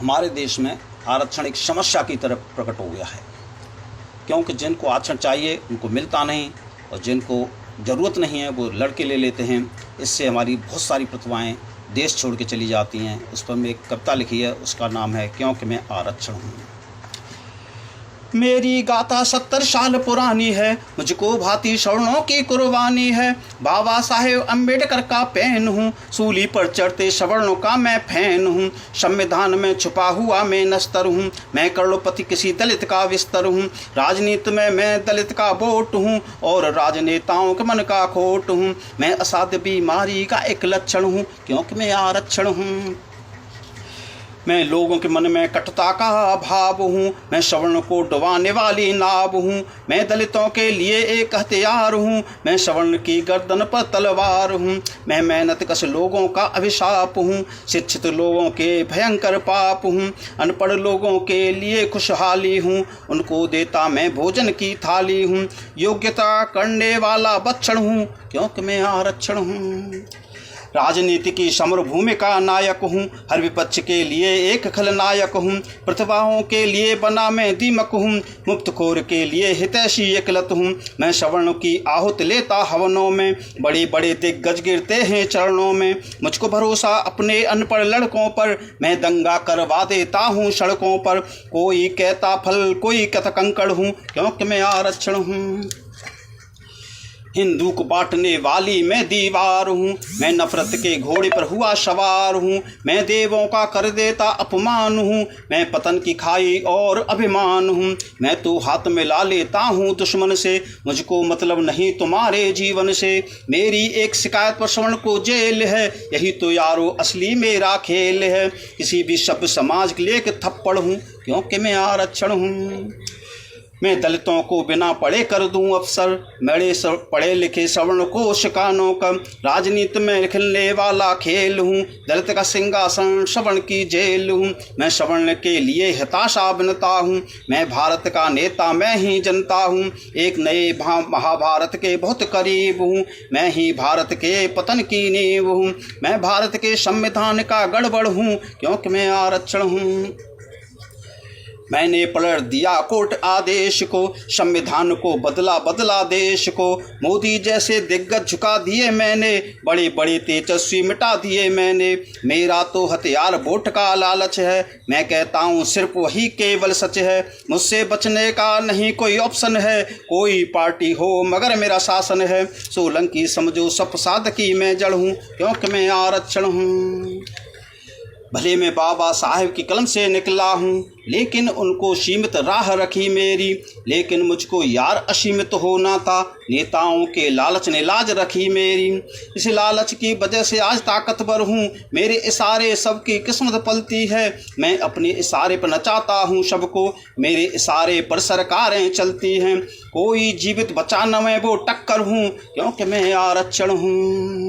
हमारे देश में आरक्षण एक समस्या की तरफ प्रकट हो गया है, क्योंकि जिनको आरक्षण चाहिए उनको मिलता नहीं और जिनको ज़रूरत नहीं है वो लड़के ले लेते हैं। इससे हमारी बहुत सारी प्रतिभाएं देश छोड़ के चली जाती हैं। उस पर मैं एक कविता लिखी है, उसका नाम है क्योंकि मैं आरक्षण हूँ। मेरी गाथा 70 साल पुरानी है, मुझको भांति सवर्णों की कुर्बानी है। बाबा साहेब अम्बेडकर का फैन हूँ, सूली पर चढ़ते सवर्णों का मैं फैन हूँ। संविधान में छुपा हुआ मैं नस्तर हूँ, मैं करोड़पति किसी दलित का विस्तर हूँ। राजनीति में मैं दलित का वोट हूँ और राजनेताओं के मन का खोट हूँ। मैं असाध्य बीमारी का एक लक्षण हूँ, क्योंकि मैं आरक्षण हूँ। मैं लोगों के मन में कटुता का भाव हूँ, मैं सवर्ण को डुबाने वाली नाव हूँ। मैं दलितों के लिए एक हथियार हूँ, मैं सवर्ण की गर्दन पर तलवार हूँ। मैं मेहनत कश लोगों का अभिशाप हूँ, शिक्षित लोगों के भयंकर पाप हूँ। अनपढ़ लोगों के लिए खुशहाली हूँ, उनको देता मैं भोजन की थाली हूँ। योग्यता करने वाला बच्चन हूँ, क्योंकि मैं आरक्षण हूँ। राजनीति की समर भूमि का नायक हूँ, हर विपक्ष के लिए एक खलनायक हूँ। प्रतिभाओं के लिए बना मैं दीमक हूँ, मुफ्तखोर के लिए हितैषी एकलत हूँ। मैं सवर्ण की आहुत लेता हवनों में, बड़े बड़े दिग्गज गिरते हैं चरणों में। मुझको भरोसा अपने अनपढ़ लड़कों पर, मैं दंगा करवा देता हूँ सड़कों पर। कोई कहता फल कोई कहता कंकड़ हूँ, क्योंकि मैं आरक्षण हूँ। हिंदू को बांटने वाली मैं दीवार हूँ, मैं नफरत के घोड़े पर हुआ सवार हूँ। मैं देवों का कर देता अपमान हूँ, मैं पतन की खाई और अभिमान हूँ। मैं तो हाथ में ला लेता हूँ दुश्मन से, मुझको मतलब नहीं तुम्हारे जीवन से। मेरी एक शिकायत पर सवर्ण को जेल है, यही तो यारो असली मेरा खेल है। किसी भी सभ्य समाज के लिए एक थप्पड़ हूँ, क्योंकि मैं आरक्षण हूँ। मैं दलितों को बिना पढ़े कर दूं अफसर, मेरे पढ़े लिखे सवर्ण को शिकानों का। राजनीति में खेलने वाला खेल हूँ, दलित का सिंहासन सवर्ण की जेल हूँ। मैं सवर्ण के लिए हताशा बनता हूँ, मैं भारत का नेता मैं ही जनता हूँ। एक नए महाभारत के बहुत करीब हूँ, मैं ही भारत के पतन की नींव हूँ। मैं भारत के संविधान का गड़बड़ हूँ, क्योंकि मैं आरक्षण हूँ। मैंने पलट दिया कोर्ट आदेश को, संविधान को बदला देश को। मोदी जैसे दिग्गज झुका दिए मैंने, बड़े बड़े तेजस्वी मिटा दिए मैंने। मेरा तो हथियार वोट का लालच है, मैं कहता हूँ सिर्फ वही केवल सच है। मुझसे बचने का नहीं कोई ऑप्शन है, कोई पार्टी हो मगर मेरा शासन है। सोलंकी समझो सब साध की मैं जड़ हूँ, क्योंकि मैं आरक्षण हूँ। भले मैं बाबा साहेब की कलम से निकला हूँ, लेकिन उनको सीमित राह रखी मेरी। लेकिन मुझको यार असीमित होना था, नेताओं के लालच ने लाज रखी मेरी। इस लालच की वजह से आज ताकतवर हूँ, मेरे इशारे सबकी किस्मत पलती है। मैं अपने इशारे पर नचाता हूँ सबको, मेरे इशारे पर सरकारें चलती हैं। कोई जीवित बचा न मैं वो टक्कर हूँ, क्योंकि मैं आरक्षण हूँ।